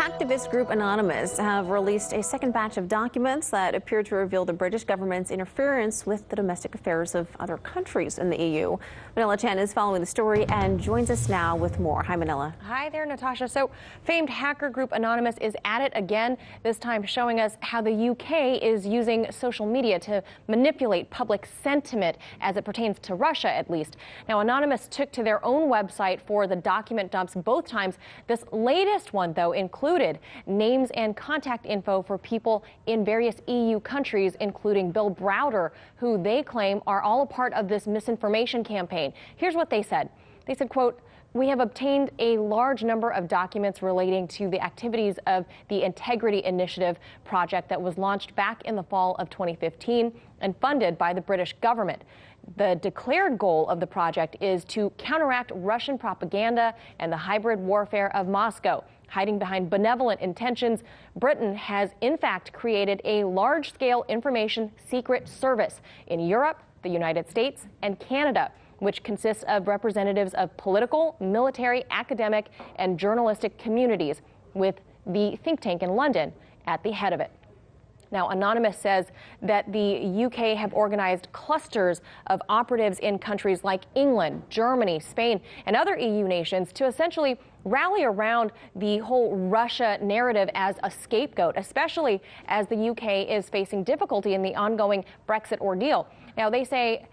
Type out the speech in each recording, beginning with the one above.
Hacktivist group Anonymous have released a second batch of documents that appear to reveal the British government's interference with the domestic affairs of other countries in the EU. Manila Chan is following the story and joins us now with more. Hi, Manila. Hi there, Natasha. So, famed hacker group Anonymous is at it again, this time showing us how the UK is using social media to manipulate public sentiment as it pertains to Russia, at least. Now, Anonymous took to their own website for the document dumps both times. This latest one, though, included names and contact info for people in various EU countries, including Bill Browder, who they claim are all a part of this misinformation campaign. Here's what they said. They said, quote, "We have obtained a large number of documents relating to the activities of the Integrity Initiative project that was launched back in the fall of 2015 and funded by the British government. The declared goal of the project is to counteract Russian propaganda and the hybrid warfare of Moscow. Hiding behind benevolent intentions, Britain has in fact created a large-scale information secret service in Europe, the United States, and Canada, which consists of representatives of political, military, academic, and journalistic communities, with the think tank in London at the head of it." Now, Anonymous says that the UK have organized clusters of operatives in countries like England, Germany, Spain, and other EU nations to essentially rally around the whole Russia narrative as a scapegoat, especially as the UK is facing difficulty in the ongoing Brexit ordeal. Now, they say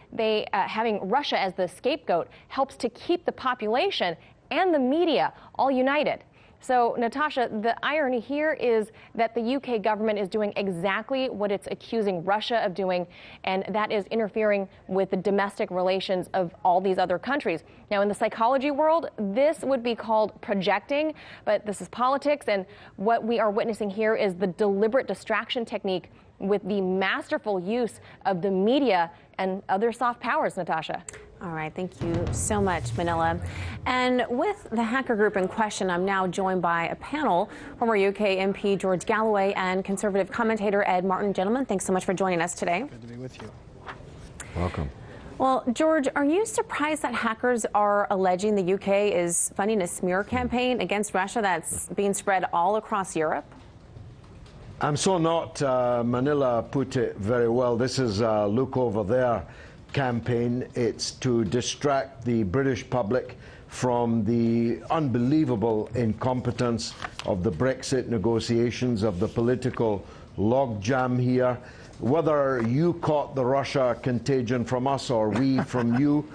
having Russia as the scapegoat helps to keep the population and the media all united. So, Natasha, the irony here is that the UK government is doing exactly what it's accusing Russia of doing, and that is interfering with the domestic relations of all these other countries. Now, in the psychology world, this would be called projecting, but this is politics, and what we are witnessing here is the deliberate distraction technique with the masterful use of the media and other soft powers, Natasha. All right, thank you so much, Manila. And with the hacker group in question, I'm now joined by a panel, former UK MP George Galloway and Conservative commentator Ed Martin. Gentlemen, thanks so much for joining us today. Good to be with you. Welcome. Well, George, are you surprised that hackers are alleging the UK is funding a smear campaign against Russia that's being spread all across Europe? I'm so not. Manila put it very well. This is a look over there campaign. It's to distract the British public from the unbelievable incompetence of the Brexit negotiations, of the political logjam here. Whether you caught the Russia contagion from us or we from you,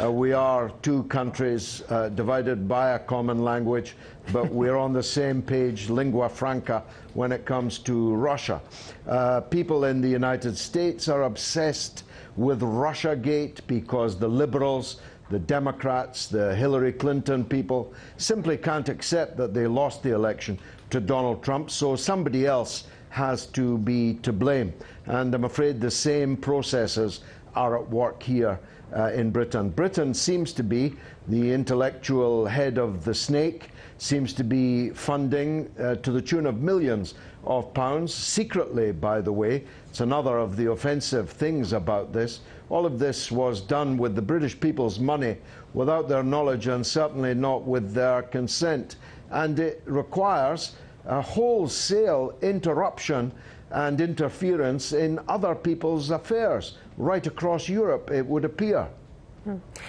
we are two countries divided by a common language, but we're on the same page, lingua franca, when it comes to Russia. People in the United States are obsessed with Russiagate because the liberals, the Democrats, the Hillary Clinton people simply can't accept that they lost the election to Donald Trump, so somebody else has to be to blame. And I'm afraid the same processes are at work here in Britain. Britain seems to be the intellectual head of the snake, seems to be funding to the tune of millions of pounds, secretly, by the way. It's another of the offensive things about this. All of this was done with the British people's money, without their knowledge and certainly not with their consent. And it requires a wholesale interruption and interference in other people's affairs right across Europe, it would appear.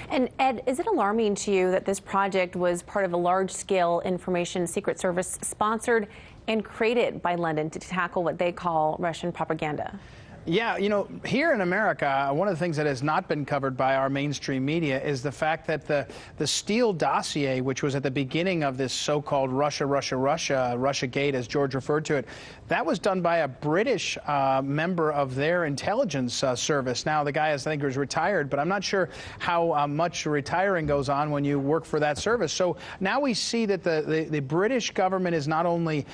And Ed, is it alarming to you that this project was part of a large-scale information secret service sponsored and created by London to tackle what they call Russian propaganda? Yeah, you know, here in America, one of the things that has not been covered by our mainstream media is the fact that the Steele dossier, which was at the beginning of this so-called Russiagate, as George referred to it, that was done by a British member of their intelligence service. Now, the guy, I think, is retired, but I'm not sure how much retiring goes on when you work for that service. So now we see that the British government is not only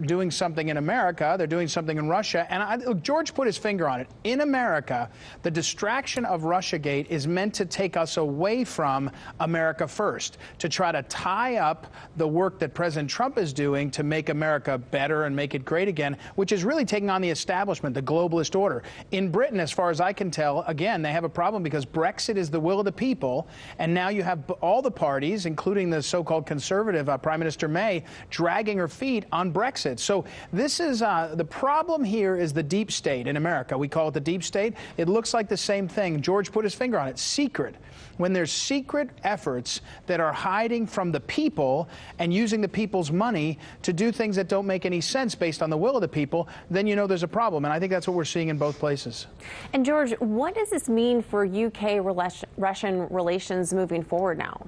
doing something in America, they're doing something in Russia. And George put put his finger on it. In America, the distraction of Russiagate is meant to take us away from America first, to try to tie up the work that President Trump is doing to make America better and make it great again, which is really taking on the establishment, the globalist order. In Britain, as far as I can tell, again, they have a problem because Brexit is the will of the people, and now you have all the parties, including the so-called conservative Prime Minister May, dragging her feet on Brexit. So this is the problem here is the deep state in America. We call it the deep state. It looks like the same thing. George put his finger on it. Secret. When there's secret efforts that are hiding from the people and using the people's money to do things that don't make any sense based on the will of the people, then you know there's a problem. And I think that's what we're seeing in both places. And George, what does this mean for UK-Russian relations moving forward now?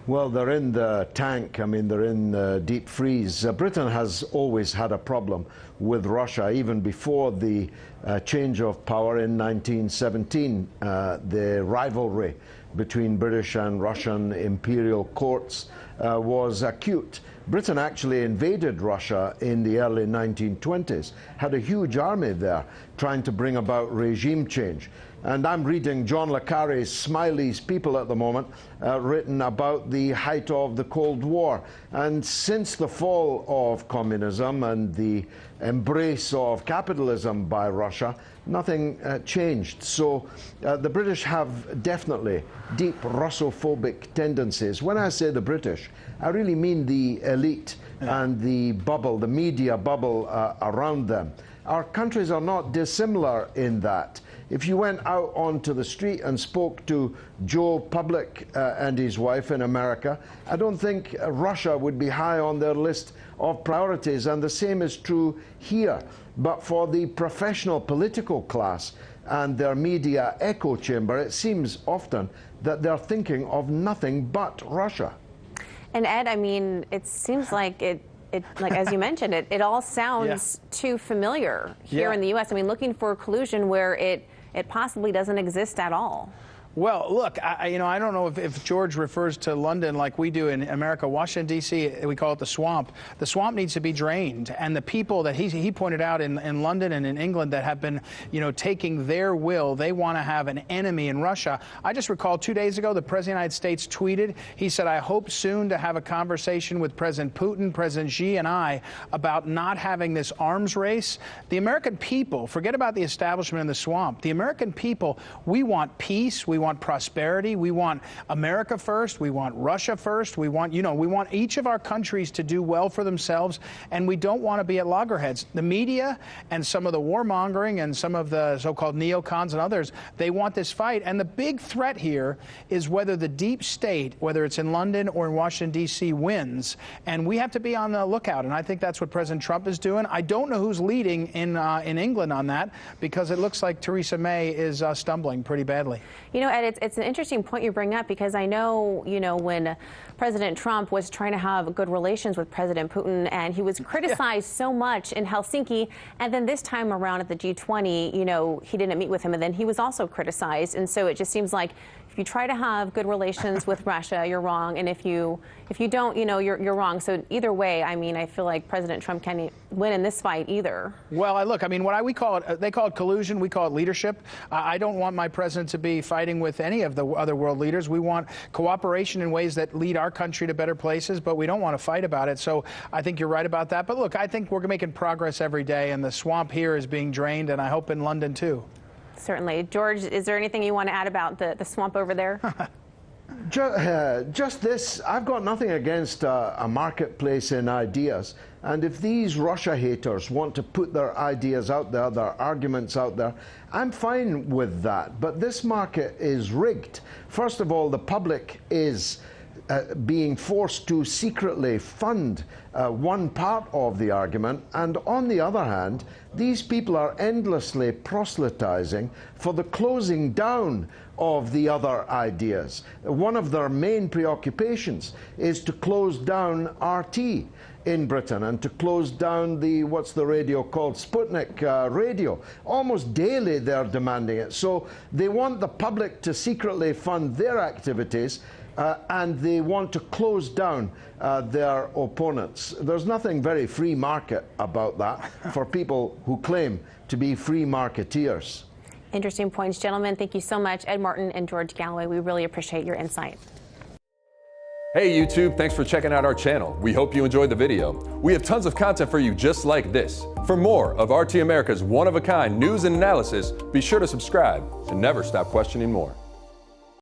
Well, they're in the tank. I mean, they're in the deep freeze. Britain has always had a problem with Russia, even before the change of power in 1917. The rivalry between British and Russian imperial courts was acute. Britain actually invaded Russia in the early 1920s, had a huge army there trying to bring about regime change. And I'm reading John le Carre's Smiley's People at the moment, written about the height of the Cold War. And since the fall of communism and the embrace of capitalism by Russia, nothing changed. So the British have definitely deep Russophobic tendencies. When I say the British, I really mean the elite and the bubble, the media bubble around them. Our countries are not dissimilar in that. If you went out onto the street and spoke to Joe Public and his wife in America, I don't think Russia would be high on their list of priorities, and the same is true here. But for the professional political class and their media echo chamber, it seems often that they're thinking of nothing but Russia. And Ed, I mean, it seems like like as you mentioned, it all sounds too familiar here in the U.S. I mean, looking for collusion where it possibly doesn't exist at all. Well, look, I don't know if George refers to London like we do in America. Washington, D.C., we call it the swamp. The swamp needs to be drained. And the people that he pointed out in London and in England that have been, taking their will, they want to have an enemy in Russia. I just recall 2 days ago, the President of the United States tweeted, he said, I hope soon to have a conversation with President Putin, President Xi, and I about not having this arms race. The American people, forget about the establishment in the swamp. The American people, we want peace. We want prosperity. We want America first. We want Russia first. We want, we want each of our countries to do well for themselves, and we don't want to be at loggerheads. The media and some of the warmongering and some of the so-called neocons and others, they want this fight. And the big threat here is whether the deep state, whether it's in London or in Washington, D.C., wins. And we have to be on the lookout. And I think that's what President Trump is doing. I don't know who's leading in England on that, because it looks like Theresa May is stumbling pretty badly. Ed, it's an interesting point you bring up, because I know, when President Trump was trying to have good relations with President Putin, and he was criticized so much in Helsinki, and then this time around at the G20, he didn't meet with him, and then he was also criticized. And so it just seems like if you try to have good relations with Russia, you're wrong, and if you don't, you're wrong. So either way, I mean, I feel like President Trump can't win in this fight either. Well, look, I mean, we call it, they call it collusion, we call it leadership. I don't want my president to be fighting with any of the other world leaders. We want cooperation in ways that lead our country to better places, but we don't want to fight about it. So I think you're right about that. But look, I think we're making progress every day, and the swamp here is being drained, and I hope in London too. Certainly. George, is there anything you want to add about the swamp over there? Just this, I've got nothing against a marketplace in ideas. And if these Russia haters want to put their ideas out there, their arguments out there, I'm fine with that. But this market is rigged. First of all, the public is being forced to secretly fund one part of the argument, and on the other hand, these people are endlessly proselytizing for the closing down of the other ideas. One of their main preoccupations is to close down RT in Britain and to close down what's the radio called, Sputnik radio. Almost daily they're demanding it. So they want the public to secretly fund their activities and they want to close down their opponents. There's nothing very free market about that for people who claim to be free marketeers. Interesting points, gentlemen. Thank you so much, Ed Martin and George Galloway. We really appreciate your insight. Hey YouTube, thanks for checking out our channel. We hope you enjoyed the video. We have tons of content for you just like this. For more of RT America's one-of-a-kind news and analysis, be sure to subscribe and never stop questioning more.